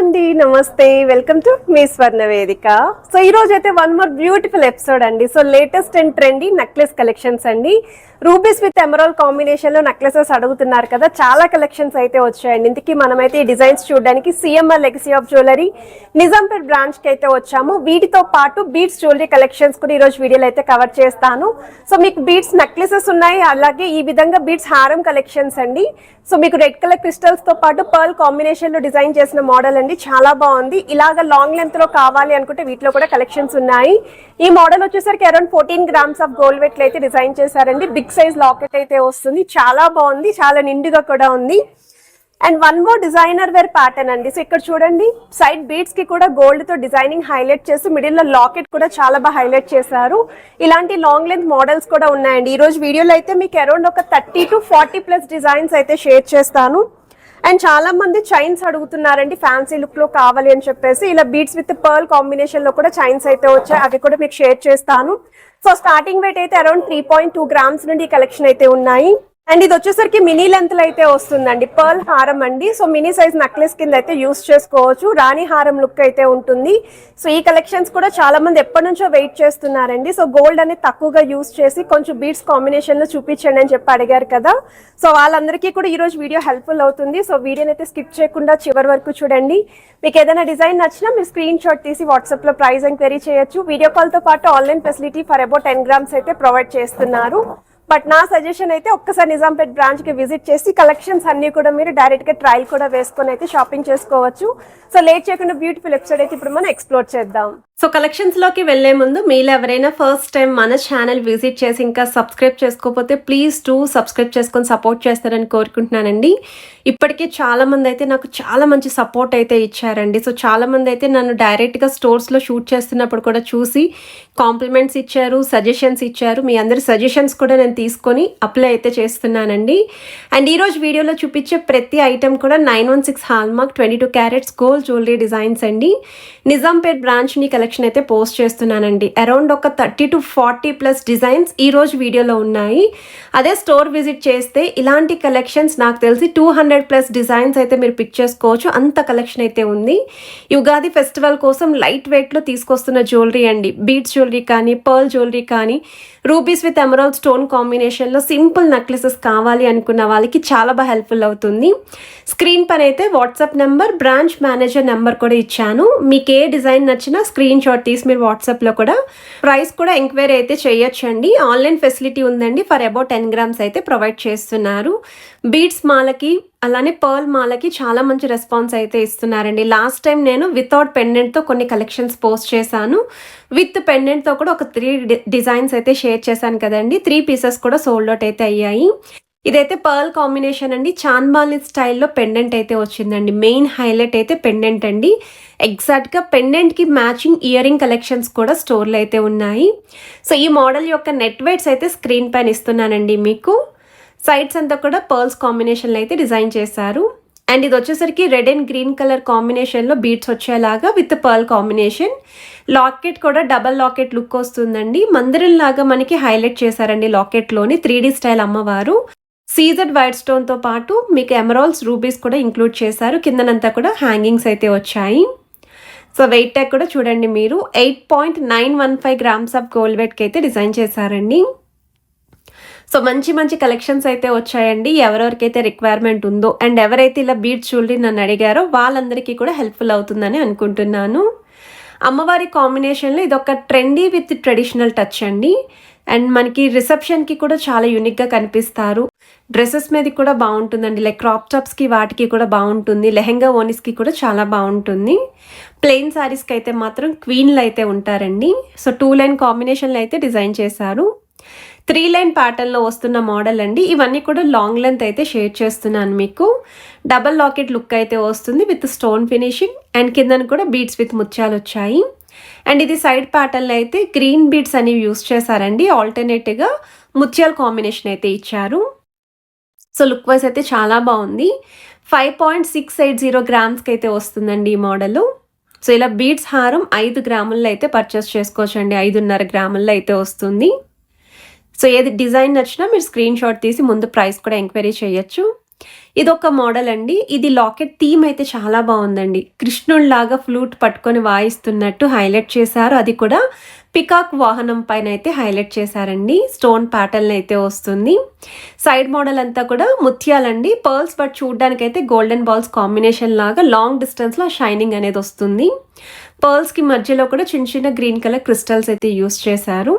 అండి, నమస్తే. Welcome to me స్వర్ణ వేదిక. సో ఈ రోజు అయితే వన్ మోర్ బ్యూటిఫుల్ ఎపిసోడ్ అండి. So latest and trendy necklace collections అండి. రూబీస్ విత్ ఎమరాల్డ్ కాంబినేషన్ లో నెక్లెసెస్ అడుగుతున్నారు కదా, చాలా కలెక్షన్స్ అయితే వచ్చాయండి. ఇందుకే మనమైతే ఈ డిజైన్స్ చూడడానికి CMR legacy of jewellery Nizampet branch కి అయితే వచ్చాము. వీటితో పాటు బీడ్స్ జ్యువెలరీ కలెక్షన్స్ కూడా ఈ రోజు వీడియోలో అయితే కవర్ చేస్తాను. సో మీకు బీడ్స్ నెక్లెసెస్ ఉన్నాయి, అలాగే ఈ విధంగా బీడ్స్ హారం కలెక్షన్స్ అండి. సో మీకు రెడ్ కలర్ క్రిస్టల్స్ తో పాటు పర్ల్ కాంబినేషన్ లో డిజైన్ చేసిన మోడల్ అండి, చాలా బాగుంది. ఇలాగ లాంగ్ లెంత్ లో కావాలి అనుకుంటే వీటిలో కూడా కలెక్షన్స్ ఉన్నాయి. ఈ మోడల్ వచ్చేసరికి around 14 grams of gold weight అయితే డిజైన్ చేశారండి. బిగ్ సైజ్ లాకెట్ అయితే వస్తుంది, చాలా బాగుంది, చాలా నిండుగా కూడా ఉంది. And one more designer wear pattern అండి. సో ఇక్కడ చూడండి, సైడ్ బీడ్స్ కి కూడా గోల్డ్ తో డిజైనింగ్ హైలైట్ చేసి మిడిల్ లో లాకెట్ కూడా చాలా బాగా హైలైట్ చేశారు. ఇలాంటి లాంగ్ లెంత్ మోడల్స్ కూడా ఉన్నాయండి. ఈ రోజు వీడియోలో అయితే మీకు అరౌండ్ ఒక 30 to 40+ డిజైన్స్ అయితే షేర్ చేస్తాను. అండ్ చాలా మంది చైన్స్ అడుగుతున్నారండి, ఫ్యాన్సీ లుక్ లో కావాలి అని చెప్పేసి. ఇలా బీడ్స్ విత్ పర్ల్ కాంబినేషన్ లో కూడా చైన్స్ అయితే వచ్చాయి, అవి కూడా మీకు షేర్ చేస్తాను. సో స్టార్టింగ్ వెయిట్ అయితే అరౌండ్ 3.2 గ్రామ్స్ నుండి కలెక్షన్ అయితే ఉన్నాయి. అండ్ ఇది వచ్చేసరికి మినీ లెంత్ లో అయితే వస్తుందండి, పర్ల్ హారం అండి. సో మినీ సైజ్ నెక్లెస్ కింద అయితే యూస్ చేసుకోవచ్చు, రాణి హారం లుక్ అయితే ఉంటుంది. సో ఈ కలెక్షన్స్ కూడా చాలా మంది ఎప్పటి నుంచో వెయిట్ చేస్తున్నారండి. సో గోల్డ్ అనేది తక్కువగా యూస్ చేసి కొంచెం బీడ్స్ కాంబినేషన్ లో చూపించండి అని చెప్పి అడిగారు కదా. సో వాళ్ళందరికీ కూడా ఈ రోజు వీడియో హెల్ప్ఫుల్ అవుతుంది. సో వీడియోని అయితే స్కిప్ చేయకుండా చివరి వరకు చూడండి. మీకు ఏదైనా డిజైన్ నచ్చినా మీరు స్క్రీన్ షాట్ తీసి వాట్సాప్ లో ప్రైస్ ఎంక్వైరీ చేయొచ్చు. వీడియో కాల్ తో పాటు online facility for about 10 grams అయితే ప్రొవైడ్ చేస్తున్నారు. బట్ నా సజెషన్ అయితే ఒక్కసారి నిజాంపేట్ బ్రాంచ్ కి విజిట్ చేసి కలెక్షన్స్ అన్ని కూడా మీరు డైరెక్ట్ గా ట్రయల్ కూడా వేసుకొని అయితే షాపింగ్ చేసుకోవచ్చు. సో లేట్ చేయకుండా బ్యూటిఫుల్ ఎపిసోడ్ అయితే ఇప్పుడు మనం ఎక్స్ప్లోర్ చేద్దాం. సో కలెక్షన్స్ లోకి వెళ్లే ముందు మీరు ఎవరైనా ఫస్ట్ టైం మన ఛానల్ విజిట్ చేసి ఇంకా సబ్స్క్రైబ్ చేసుకోకపోతే ప్లీజ్ సబ్స్క్రైబ్ చేసుకొని సపోర్ట్ చేస్తారని కోరుకుంటున్నానండి. ఇప్పటికే చాలా మంది అయితే నాకు చాలా మంచి సపోర్ట్ అయితే ఇచ్చారండి. సో చాలా మంది అయితే నన్ను డైరెక్ట్ గా స్టోర్స్ లో షూట్ చేస్తున్నప్పుడు కూడా చూసి కాంప్లిమెంట్స్ ఇచ్చారు, సజెషన్స్ ఇచ్చారు. మీ అందరి సజెషన్స్ కూడా నేను తీసుకొని అప్లై అయితే చేస్తున్నానండి. అండ్ ఈ రోజు వీడియోలో చూపించే ప్రతి ఐటమ్ కూడా 916 hallmark 22 carats gold jewellery designs అండి. నిజాంపేట్ బ్రాంచ్ ని కలెక్షన్ అయితే పోస్ట్ చేస్తున్నానండి. అరౌండ్ ఒక 30 to 40+ డిజైన్స్ ఈ రోజు వీడియోలో ఉన్నాయి. అదే స్టోర్ విజిట్ చేస్తే ఇలాంటి కలెక్షన్స్ నాకు తెలిసి 200+ డిజైన్స్ అయితే మీరు పిక్ చేసుకోవచ్చు, అంత కలెక్షన్ అయితే ఉంది. యుగాది ఫెస్టివల్ కోసం లైట్ వెయిట్ లో తీసుకొస్తున్న జ్యువెలరీ అండి. బీడ్స్ జ్యువెలరీ కానీ, పర్ల్ జ్యువెలరీ కానీ, rubies with emerald stone combination లో సింపుల్ నెక్లెసెస్ కావాలి అనుకున్న వాళ్ళకి చాలా బాగా హెల్ప్ఫుల్ అవుతుంది. స్క్రీన్ పైన అయితే WhatsApp number, branch manager number కూడా ఇచ్చాను. మీకు ఏ డిజైన్ నచ్చినా స్క్రీన్ షాట్ తీసి మీరు వాట్సాప్ లో కూడా ప్రైస్ కూడా ఎంక్వైరీ అయితే చేయొచ్చండి. ఆన్లైన్ ఫెసిలిటీ ఉందండి. ఫర్ అబౌట్ 10 గ్రామ్స్ అయితే ప్రొవైడ్ చేస్తున్నారు. బీడ్స్ మాలకి అలానే పర్ల్ మాలకి చాలా మంచి రెస్పాన్స్ అయితే ఇస్తున్నారండి. లాస్ట్ టైం నేను వితౌట్ పెండెంట్తో కొన్ని కలెక్షన్స్ పోస్ట్ చేశాను. విత్ పెండెంట్తో కూడా ఒక 3 డిజైన్స్ అయితే షేర్ చేశాను కదండి. 3 పీసెస్ కూడా సోల్డ్ అవుట్ అయితే అయ్యాయి. ఇదైతే పర్ల్ కాంబినేషన్ అండి. చాన్బాలి స్టైల్లో పెండెంట్ అయితే వచ్చిందండి. మెయిన్ హైలైట్ అయితే పెండెంట్ అండి. ఎగ్జాక్ట్గా పెండెంట్కి మ్యాచింగ్ ఇయర్ రింగ్ కలెక్షన్స్ కూడా స్టోర్లో అయితే ఉన్నాయి. సో ఈ మోడల్ యొక్క నెట్ వెయిట్స్ అయితే స్క్రీన్ పైన ఇస్తున్నానండి. మీకు సైడ్స్ అంతా కూడా పర్ల్స్ కాంబినేషన్లో అయితే డిజైన్ చేశారు. అండ్ ఇది వచ్చేసరికి రెడ్ అండ్ గ్రీన్ కలర్ కాంబినేషన్లో బీడ్స్ వచ్చేలాగా విత్ పర్ల్ కాంబినేషన్. లాకెట్ కూడా డబల్ లాకెట్ లుక్ వస్తుందండి. మందిరం లాగా మనకి హైలైట్ చేశారండి లాకెట్లోని 3D స్టైల్ అమ్మవారు. సీజెడ్ వైట్ స్టోన్తో పాటు మీకు ఎమరాల్డ్స్, రూబీస్ కూడా ఇంక్లూడ్ చేశారు. కిందనంతా కూడా హ్యాంగింగ్స్ అయితే వచ్చాయి. సో వెయిట్ ట్యాగ్ కూడా చూడండి మీరు, 8.915 గ్రామ్స్ ఆఫ్ గోల్డ్ వెయిట్కి అయితే డిజైన్ చేశారండి. సో మంచి మంచి కలెక్షన్స్ అయితే వచ్చాయండి. ఎవరెవరికైతే రిక్వైర్మెంట్ ఉందో అండ్ ఎవరైతే ఇలా బీడ్స్ జ్యువెలరీ నన్ను అడిగారో వాళ్ళందరికీ కూడా హెల్ప్ఫుల్ అవుతుందని అనుకుంటున్నాను. అమ్మవారి కాంబినేషన్లో ఇది ఒక ట్రెండీ విత్ ట్రెడిషనల్ టచ్ అండి. అండ్ మనకి రిసెప్షన్కి కూడా చాలా యూనిక్గా కనిపిస్తారు. డ్రెస్సెస్ మీద కూడా బాగుంటుందండి, లైక్ క్రాప్ టాప్స్కి వాటికి కూడా బాగుంటుంది. లెహెంగా ఓనీస్కి కూడా చాలా బాగుంటుంది. ప్లెయిన్ శారీస్కి అయితే మాత్రం క్వీన్లు అయితే ఉంటారండి. సో 2 లైన్ కాంబినేషన్లో అయితే డిజైన్ చేశారు. 3 లైన్ ప్యాటర్న్లో వస్తున్న మోడల్ అండి. ఇవన్నీ కూడా లాంగ్ లెంత్ అయితే షేర్ చేస్తున్నాను మీకు. డబల్ లాకెట్ లుక్ అయితే వస్తుంది విత్ స్టోన్ ఫినిషింగ్. అండ్ కిందన కూడా బీడ్స్ విత్ ముత్యాలు వచ్చాయి. అండ్ ఇది సైడ్ ప్యాటర్న్లో అయితే గ్రీన్ బీడ్స్ అనేవి యూస్ చేశారండి. ఆల్టర్నేటివ్గా ముత్యాల కాంబినేషన్ అయితే ఇచ్చారు. సో లుక్ వైజ్ అయితే చాలా బాగుంది. 5.680 గ్రామ్స్కి అయితే వస్తుందండి ఈ మోడల్. సో ఇలా బీడ్స్ హారం 5 గ్రాముల్లో అయితే పర్చేస్ చేసుకోవచ్చు అండి. 5.5 గ్రాముల్లో అయితే వస్తుంది. సో ఏది డిజైన్ నచ్చినా మీరు స్క్రీన్ షాట్ తీసి ముందు ప్రైస్ కూడా ఎంక్వైరీ చేయొచ్చు. ఇదొక మోడల్ అండి. ఇది లాకెట్ థీమ్ అయితే చాలా బాగుందండి. కృష్ణుడిలాగా ఫ్లూట్ పట్టుకొని వాయిస్తున్నట్టు హైలైట్ చేశారు. అది కూడా పికాక్ వాహనం పైన అయితే హైలైట్ చేశారండి. స్టోన్ ప్యాటర్న్ అయితే వస్తుంది. సైడ్ మోడల్ అంతా కూడా ముత్యాలండి, పర్ల్స్, బట్ చూడడానికైతే గోల్డెన్ బాల్స్ కాంబినేషన్ లాగా లాంగ్ డిస్టెన్స్లో షైనింగ్ అనేది వస్తుంది. పర్ల్స్కి మధ్యలో కూడా చిన్న చిన్న గ్రీన్ కలర్ క్రిస్టల్స్ అయితే యూస్ చేశారు.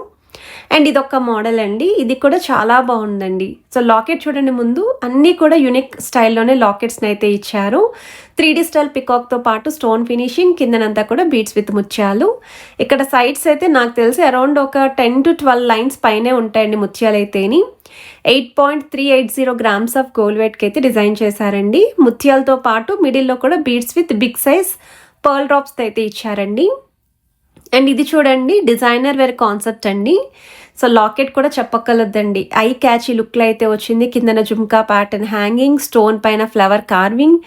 అండ్ ఇదొక మోడల్ అండి. ఇది కూడా చాలా బాగుందండి. సో లాకెట్ చూడండి, ముందు అన్నీ కూడా యూనిక్ స్టైల్లోనే లాకెట్స్ని అయితే ఇచ్చారు. 3D స్టైల్ పికాక్తో పాటు స్టోన్ ఫినిషింగ్, కిందనంతా కూడా బీడ్స్ విత్ ముత్యాలు. ఇక్కడ సైడ్స్ అయితే నాకు తెలిసి అరౌండ్ ఒక 10 to 12 లైన్స్ పైనే ఉంటాయండి ముత్యాలు అయితేని. 8.380 గ్రామ్స్ ఆఫ్ గోల్డ్ వెయిట్కి అయితే డిజైన్ చేశారండి. ముత్యాలతో పాటు మిడిల్లో కూడా beads with big size pearl drops అయితే ఇచ్చారండి. అండ్ ఇది చూడండి, డిజైనర్ వేర్ కాన్సెప్ట్ అండి. సో లాకెట్ కూడా చెప్పక్కర్లేదండి, ఐ క్యాచీ లుక్లో అయితే వచ్చింది. కిందన జుమ్కా ప్యాటర్న్ హ్యాంగింగ్, స్టోన్ పైన flower carving,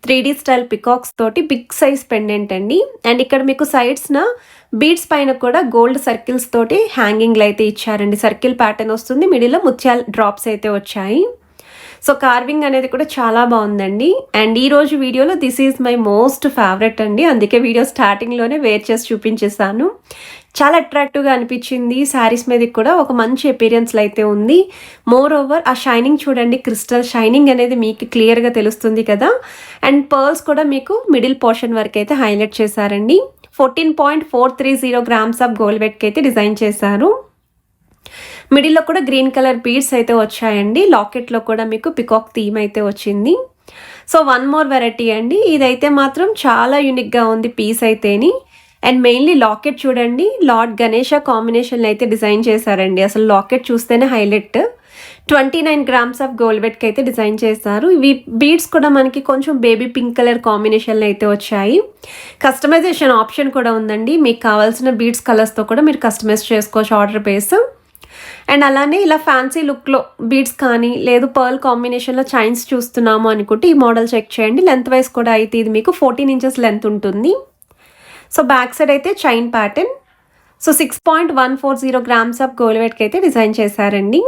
3D style peacocks తోటి బిగ్ సైజ్ పెండెంట్ అండి. అండ్ ఇక్కడ మీకు సైడ్స్న బీడ్స్ పైన కూడా గోల్డ్ సర్కిల్స్ తోటి హ్యాంగింగ్లు అయితే ఇచ్చారండి. సర్కిల్ ప్యాటర్న్ వస్తుంది, మిడిల్లో ముత్యాల డ్రాప్స్ అయితే వచ్చాయి. సో కార్వింగ్ అనేది కూడా చాలా బాగుందండి. అండ్ ఈ రోజు వీడియోలో this is my most favourite అండి. అందుకే వీడియో స్టార్టింగ్లోనే వేర్ చేసి చూపించేసాను. చాలా అట్రాక్టివ్గా అనిపించింది. శారీస్ మీదకి కూడా ఒక మంచి అపీరియన్స్లో అయితే ఉంది. మోర్ ఓవర్ ఆ షైనింగ్ చూడండి, క్రిస్టల్ షైనింగ్ అనేది మీకు క్లియర్గా తెలుస్తుంది కదా. అండ్ పర్ల్స్ కూడా మీకు మిడిల్ పోర్షన్ వరకు అయితే హైలైట్ చేశారండి. 14.430 గ్రామ్స్ ఆఫ్ గోల్డ్ వెయిట్కి అయితే డిజైన్ చేశారు. మిడిల్లో కూడా గ్రీన్ కలర్ బీడ్స్ అయితే వచ్చాయండి. లాకెట్లో కూడా మీకు పికాక్ థీమ్ అయితే వచ్చింది. సో వన్ మోర్ వెరైటీ అండి. ఇదైతే మాత్రం చాలా యూనిక్గా ఉంది పీస్ అయితేని. అండ్ మెయిన్లీ లాకెట్ చూడండి, లార్డ్ గణేష కాంబినేషన్లో అయితే డిజైన్ చేశారండి. అసలు లాకెట్ చూస్తేనే హైలైట్. 29 గ్రామ్స్ ఆఫ్ గోల్డ్ వెయిట్కి అయితే డిజైన్ చేశారు. ఇవి బీడ్స్ కూడా మనకి కొంచెం బేబీ పింక్ కలర్ కాంబినేషన్లో అయితే వచ్చాయి. కస్టమైజేషన్ ఆప్షన్ కూడా ఉందండి. మీకు కావాల్సిన బీడ్స్ కలర్స్తో కూడా మీరు కస్టమైజ్ చేసుకోవచ్చు ఆర్డర్ బేస్. అండ్ అలానే ఇలా ఫ్యాన్సీ లుక్లో బీడ్స్ కానీ లేదు పర్ల్ కాంబినేషన్లో చైన్స్ చూస్తున్నాము అనుకుంటే ఈ మోడల్ చెక్ చేయండి. లెంత్ వైజ్ కూడా అయితే ఇది మీకు 14 ఇంచెస్ లెంత్ ఉంటుంది. సో బ్యాక్ సైడ్ అయితే chain pattern. So 6.140 grams of gold వెయిట్కి అయితే డిజైన్ చేశారండి.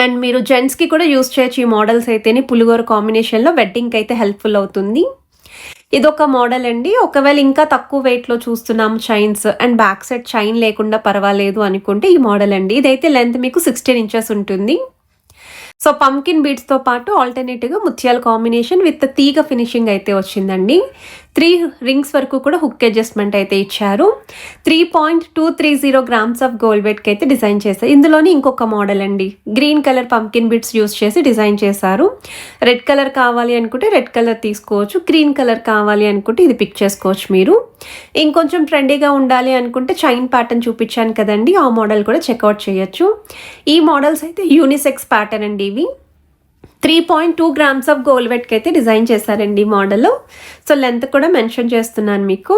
అండ్ మీరు జెంట్స్కి కూడా యూస్ చేయొచ్చు ఈ మోడల్స్ అయితేనే. పులిగోర కాంబినేషన్లో వెడ్డింగ్కి అయితే హెల్ప్ఫుల్ అవుతుంది. ఇదొక మోడల్ అండి. ఒకవేళ ఇంకా తక్కువ వెయిట్లో చూస్తున్నాము chains and back side chain లేకుండా పర్వాలేదు అనుకుంటే ఈ మోడల్ అండి. ఇదైతే లెంత్ మీకు 16 ఇంచెస్ ఉంటుంది. సో పంకిన్ బీడ్స్తో పాటు ఆల్టర్నేటివ్గా ముత్యాల కాంబినేషన్ విత్ తీగ ఫినిషింగ్ అయితే వచ్చిందండి. 3 రింగ్స్ వరకు కూడా హుక్ అడ్జస్ట్మెంట్ అయితే ఇచ్చారు. 3.230 గ్రామ్స్ ఆఫ్ గోల్డ్ వెయిట్కి అయితే డిజైన్ చేశారు. ఇందులోనే ఇంకొక మోడల్ అండి. Green colour pumpkin beads use చేసి డిజైన్ చేశారు. రెడ్ కలర్ కావాలి అనుకుంటే రెడ్ కలర్ తీసుకోవచ్చు, గ్రీన్ కలర్ కావాలి అనుకుంటే ఇది పిక్ చేసుకోవచ్చు మీరు. ఇంకొంచెం ట్రెండీగా ఉండాలి అనుకుంటే చైన్ ప్యాటర్న్ చూపించాను కదండి, ఆ మోడల్ కూడా చెక్అవుట్ చేయొచ్చు. ఈ మోడల్స్ అయితే యూనిసెక్స్ ప్యాటర్న్ అండి. ఇవి 3.2 గ్రామ్స్ ఆఫ్ గోల్డ్ వెయిట్కి అయితే డిజైన్ చేశారండి మోడల్లో. సో లెంత్ కూడా మెన్షన్ చేస్తున్నాను మీకు.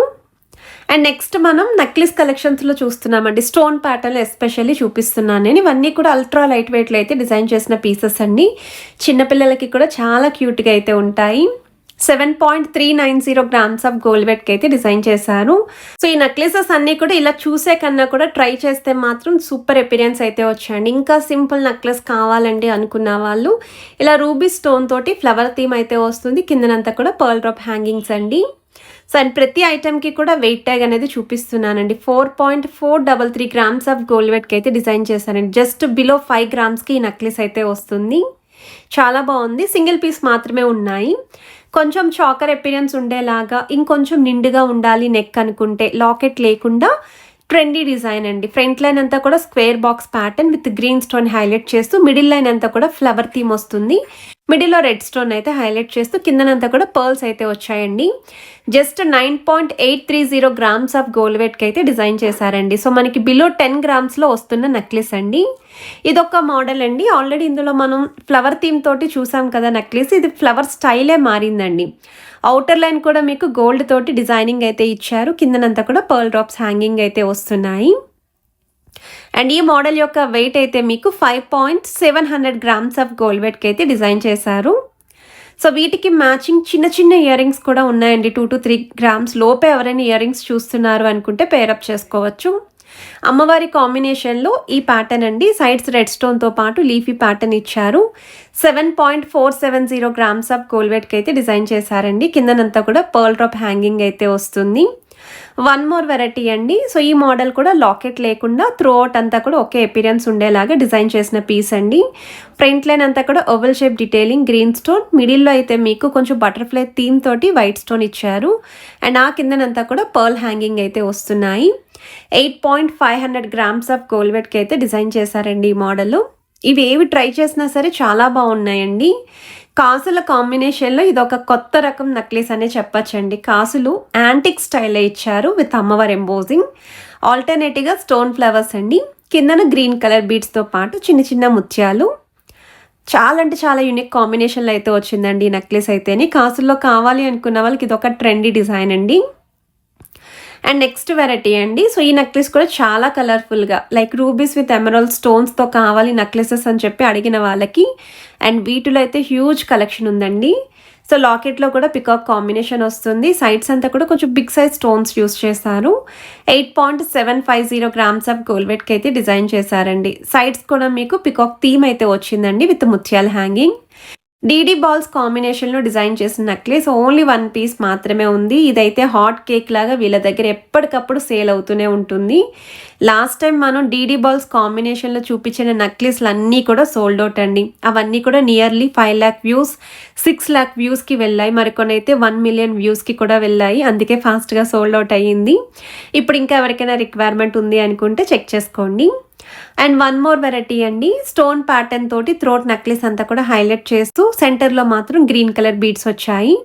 అండ్ నెక్స్ట్ మనం నెక్లెస్ కలెక్షన్స్లో చూస్తున్నామండి. స్టోన్ ప్యాటర్న్ ఎస్పెషల్లీ చూపిస్తున్నాను నేను. ఇవన్నీ కూడా అల్ట్రా లైట్ వెయిట్లో అయితే డిజైన్ చేసిన పీసెస్ అండి. చిన్నపిల్లలకి కూడా చాలా క్యూట్గా అయితే ఉంటాయి. 7.390 గ్రామ్స్ ఆఫ్ గోల్డ్ వెయిట్కి అయితే డిజైన్ చేశారు. సో ఈ నెక్లెసెస్ అన్నీ కూడా ఇలా చూసే కన్నా కూడా ట్రై చేస్తే మాత్రం సూపర్ ఎపీరియన్స్ అయితే వచ్చాయండి. ఇంకా సింపుల్ నెక్లెస్ కావాలండి అనుకున్న వాళ్ళు ఇలా రూబీ స్టోన్ తోటి ఫ్లవర్ థీమ్ అయితే వస్తుంది. కిందనంతా కూడా పర్ల్ డ్రాప్ హ్యాంగింగ్స్ అండి. సో అండ్ ప్రతి ఐటెంకి కూడా వెయిట్ ట్యాగ్ అనేది చూపిస్తున్నానండి. 4.433 గ్రామ్స్ ఆఫ్ గోల్డ్ వెయిట్కి అయితే డిజైన్ చేశానండి. జస్ట్ బిలో 5 గ్రామ్స్కి ఈ నెక్లెస్ అయితే వస్తుంది. చాలా బాగుంది. సింగిల్ పీస్ మాత్రమే ఉన్నాయి. కొంచెం చాకర్ ఎపీరియన్స్ ఉండేలాగా ఇంకొంచెం నిండుగా ఉండాలి నెక్ అనుకుంటే లాకెట్ లేకుండా ట్రెండీ డిజైన్ అండి. ఫ్రంట్ లైన్ అంతా కూడా square box pattern with green stone highlight చేస్తూ మిడిల్ లైన్ అంతా కూడా ఫ్లవర్ థీమ్ వస్తుంది. మిడిల్లో రెడ్ స్టోన్ అయితే హైలైట్ చేస్తూ కిందనంతా కూడా పర్ల్స్ అయితే వచ్చాయండి. జస్ట్ 9.830 గ్రామ్స్ ఆఫ్ గోల్డ్ వెయిట్కి అయితే డిజైన్ చేశారండి. సో మనకి బిలో 10 గ్రామ్స్లో వస్తున్న నెక్లెస్ అండి. ఇదొక మోడల్ అండి. ఆల్రెడీ ఇందులో మనం ఫ్లవర్ థీమ్ తోటి చూసాం కదా నెక్లెస్. ఇది ఫ్లవర్ స్టైలే మారిందండి. అవుటర్ లైన్ కూడా మీకు గోల్డ్ తోటి డిజైనింగ్ అయితే ఇచ్చారు. కిందనంతా కూడా పర్ల్ డ్రాప్స్ హ్యాంగింగ్ అయితే వస్తున్నాయి. అండ్ ఈ మోడల్ యొక్క వెయిట్ అయితే మీకు 5.700 గ్రామ్స్ ఆఫ్ గోల్డ్ వెయిట్కి అయితే డిజైన్ చేశారు. సో వీటికి మ్యాచింగ్ చిన్న చిన్న ఇయర్ రింగ్స్ కూడా ఉన్నాయండి. 2 to 3 గ్రామ్స్ లోపే ఎవరైనా ఇయర్ రింగ్స్ చూస్తున్నారు అనుకుంటే పేరప్ చేసుకోవచ్చు. అమ్మవారి కాంబినేషన్లో ఈ ప్యాటర్న్ అండి. సైడ్స్ రెడ్ స్టోన్తో పాటు లీఫీ ప్యాటర్న్ ఇచ్చారు. 7.470 గ్రామ్స్ ఆఫ్ కోల్వేట్కి అయితే డిజైన్ చేశారండి. కిందనంతా కూడా పర్ల్ డ్రాప్ హ్యాంగింగ్ అయితే వస్తుంది. వన్ మోర్ వెరైటీ అండి. సో ఈ మోడల్ కూడా లాకెట్ లేకుండా త్రూ అవుట్ అంతా కూడా ఒకే అపిరియన్స్ ఉండేలాగా డిజైన్ చేసిన పీస్ అండి. ఫ్రంట్ లైన్ అంతా కూడా oval shape detailing green stone, మిడిల్లో అయితే మీకు కొంచెం బటర్ఫ్లై థీమ్ తోటి వైట్ స్టోన్ ఇచ్చారు. అండ్ ఆ కిందనంతా కూడా పర్ల్ హ్యాంగింగ్ అయితే వస్తున్నాయి. 8.500 గ్రామ్స్ ఆఫ్ కోల్వేట్కి అయితే డిజైన్ చేశారండి ఈ మోడల్. ఇవి ఏవి ట్రై చేసినా సరే చాలా బాగున్నాయండి. కాసుల కాంబినేషన్లో ఇది ఒక కొత్త రకం నక్లెస్ అనే చెప్పచ్చండి. కాసులు యాంటిక్ స్టైల్లో ఇచ్చారు విత్ అమ్మవారి ఎంబోజింగ్. ఆల్టర్నేటివ్గా స్టోన్ ఫ్లవర్స్ అండి. కిందన గ్రీన్ కలర్ బీడ్స్తో పాటు చిన్న చిన్న ముత్యాలు. చాలా అంటే చాలా యూనిక్ కాంబినేషన్లో అయితే వచ్చిందండి ఈ నెక్లెస్ అయితేనే. కాసుల్లో కావాలి అనుకున్న వాళ్ళకి ఇది ఒక ట్రెండీ డిజైన్ అండి. అండ్ నెక్స్ట్ వెరైటీ అండి. సో ఈ నెక్లెస్ కూడా చాలా కలర్ఫుల్గా లైక్ రూబీస్ విత్ ఎమరాల్డ్ స్టోన్స్తో కావాలి నెక్లెసెస్ అని చెప్పి అడిగిన వాళ్ళకి. అండ్ వీటిలో అయితే హ్యూజ్ కలెక్షన్ ఉందండి. సో లాకెట్లో కూడా పికాక్ కాంబినేషన్ వస్తుంది. సైడ్స్ అంతా కూడా కొంచెం బిగ్ సైజ్ స్టోన్స్ యూస్ చేశారు. 8.750 గ్రామ్స్ ఆఫ్ కోల్వేట్కి అయితే డిజైన్ చేశారండి. సైడ్స్ కూడా మీకు పికాక్ థీమ్ అయితే వచ్చిందండి విత్ ముత్యాల హ్యాంగింగ్. డీడీ బాల్స్ కాంబినేషన్లో డిజైన్ చేసిన నెక్లెస్ ఓన్లీ 1 పీస్ మాత్రమే ఉంది. ఇదైతే హాట్ కేక్ లాగా వీళ్ళ దగ్గర ఎప్పటికప్పుడు సేల్ అవుతూనే ఉంటుంది. లాస్ట్ టైం మనం డీడీ బాల్స్ కాంబినేషన్లో చూపించిన నెక్లెస్లు అన్నీ కూడా సోల్డ్ అవుట్ అండి. అవన్నీ కూడా నియర్లీ 5 lakh వ్యూస్, 6 lakh వ్యూస్కి వెళ్ళాయి. మరికొన్ని అయితే 1 million వ్యూస్కి కూడా వెళ్ళాయి. అందుకే ఫాస్ట్గా సోల్డ్ అవుట్ అయ్యింది. ఇప్పుడు ఇంకా ఎవరికైనా రిక్వైర్మెంట్ ఉంది అనుకుంటే చెక్ చేసుకోండి. అండ్ వన్ మోర్ వెరైటీ అండి. స్టోన్ ప్యాటర్న్ తోటి థ్రోట్ నెక్లెస్ అంతా కూడా హైలైట్ చేస్తూ సెంటర్లో మాత్రం గ్రీన్ కలర్ బీడ్స్ వచ్చాయి.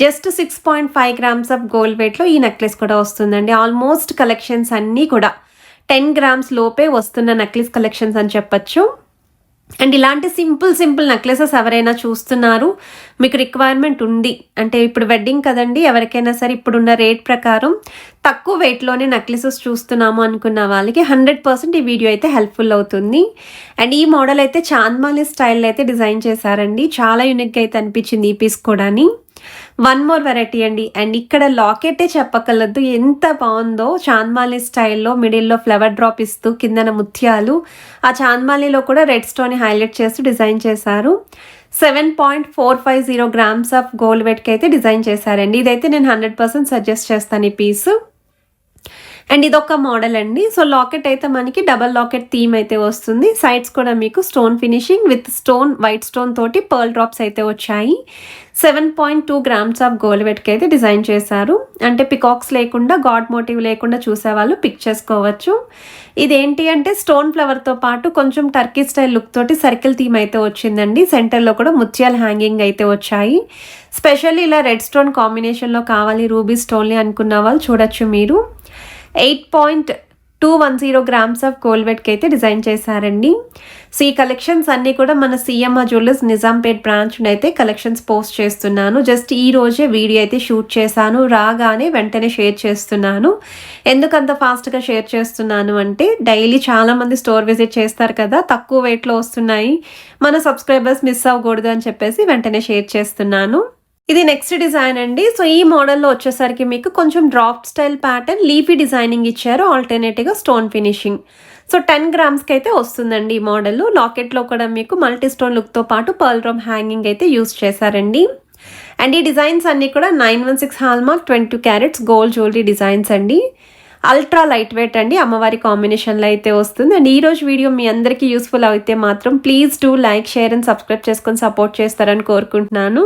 జస్ట్ 6.5 గ్రామ్స్ ఆఫ్ గోల్డ్ వెయిట్లో ఈ నెక్లెస్ కూడా వస్తుందండి. ఆల్మోస్ట్ కలెక్షన్స్ అన్నీ కూడా 10 grams లోపే వస్తున్న నెక్లెస్ కలెక్షన్స్ అని చెప్పచ్చు. అండ్ ఇలాంటి సింపుల్ నెక్లెసెస్ ఎవరైనా చూస్తున్నారు, మీకు రిక్వైర్మెంట్ ఉంది అంటే ఇప్పుడు వెడ్డింగ్ కదండి, ఎవరికైనా సరే ఇప్పుడున్న రేట్ ప్రకారం తక్కువ వెయిట్లోనే నెక్లెసెస్ చూస్తున్నాము అనుకున్న వాళ్ళకి 100% ఈ వీడియో అయితే హెల్ప్ఫుల్ అవుతుంది. అండ్ ఈ మోడల్ అయితే చాంద్మాలి స్టైల్లో అయితే డిజైన్ చేశారండి. చాలా యూనిక్గా అయితే అనిపించింది ఈ పీస్ కూడాని. వన్ మోర్ వెరైటీ అండి. అండ్ ఇక్కడ లాకెటే చెప్పగలదు ఎంత బాగుందో. చాంద్మాలి స్టైల్లో మిడిల్లో ఫ్లవర్ డ్రాప్ ఇస్తూ కిందన ముత్యాలు, ఆ చాంద్మాలిలో కూడా రెడ్ స్టోన్ హైలైట్ చేస్తూ డిజైన్ చేశారు. 7.450 గ్రామ్స్ ఆఫ్ గోల్డ్ వెయిట్కి అయితే డిజైన్ చేశారండి. ఇదైతే నేను 100% సజెస్ట్ చేస్తాను ఈ పీసు. అండ్ ఇదొక మోడల్ అండి. సో లాకెట్ అయితే మనకి డబల్ లాకెట్ థీమ్ అయితే వస్తుంది. సైడ్స్ కూడా మీకు stone finishing with stone, white stone తోటి పర్ల్ డ్రాప్స్ అయితే వచ్చాయి. 7.2 గ్రామ్స్ ఆఫ్ గోల్డ్ వెయిట్కి అయితే డిజైన్ చేశారు. అంటే పికాక్స్ లేకుండా, గాడ్ మోటివ్ లేకుండా చూసేవాళ్ళు పిక్ చేసుకోవచ్చు. ఇదేంటి అంటే స్టోన్ ఫ్లవర్తో పాటు కొంచెం టర్కీ స్టైల్ లుక్ తోటి సర్కిల్ థీమ్ అయితే వచ్చిందండి. సెంటర్లో కూడా ముత్యాల హ్యాంగింగ్ అయితే వచ్చాయి. స్పెషల్లీ ఇలా రెడ్ స్టోన్ కాంబినేషన్లో కావాలి రూబీ స్టోన్లీ అనుకున్న వాళ్ళు చూడొచ్చు మీరు. 8.210 గ్రామ్స్ ఆఫ్ గోల్డ్ వెయిట్కి అయితే డిజైన్ చేశారండి. సో ఈ కలెక్షన్స్ అన్నీ కూడా మన సిఎంఆర్ జ్యువెలర్స్ నిజాంపేట్ బ్రాంచ్ అయితే కలెక్షన్స్ పోస్ట్ చేస్తున్నాను. జస్ట్ ఈ రోజే వీడియో అయితే షూట్ చేశాను, రాగానే వెంటనే షేర్ చేస్తున్నాను. ఎందుకంత ఫాస్ట్గా షేర్ చేస్తున్నాను అంటే డైలీ చాలామంది స్టోర్ విజిట్ చేస్తారు కదా, తక్కువ వెయిట్లో వస్తున్నాయి, మన సబ్స్క్రైబర్స్ మిస్ అవ్వకూడదు అని చెప్పేసి వెంటనే షేర్ చేస్తున్నాను. ఇది నెక్స్ట్ డిజైన్ అండి. సో ఈ మోడల్లో వచ్చేసరికి మీకు కొంచెం drop style pattern, leafy designing ఇచ్చారు, ఆల్టర్నేటివ్గా స్టోన్ ఫినిషింగ్. సో 10 గ్రామ్స్కి అయితే వస్తుందండి ఈ మోడల్. లాకెట్లో కూడా మీకు మల్టీ స్టోన్ లుక్తో పాటు పర్ల్ డ్రాప్ హ్యాంగింగ్ అయితే యూస్ చేశారండి. అండ్ ఈ డిజైన్స్ అన్నీ కూడా 916 hallmark 22 carats gold jewellery designs అండి. అల్ట్రా లైట్ వెయిట్ అండి, అమ్మవారి కాంబినేషన్లో అయితే వస్తుంది. అండ్ ఈరోజు వీడియో మీ అందరికీ యూస్ఫుల్ అయితే మాత్రం please do like, share and subscribe చేసుకొని సపోర్ట్ చేస్తారని కోరుకుంటున్నాను.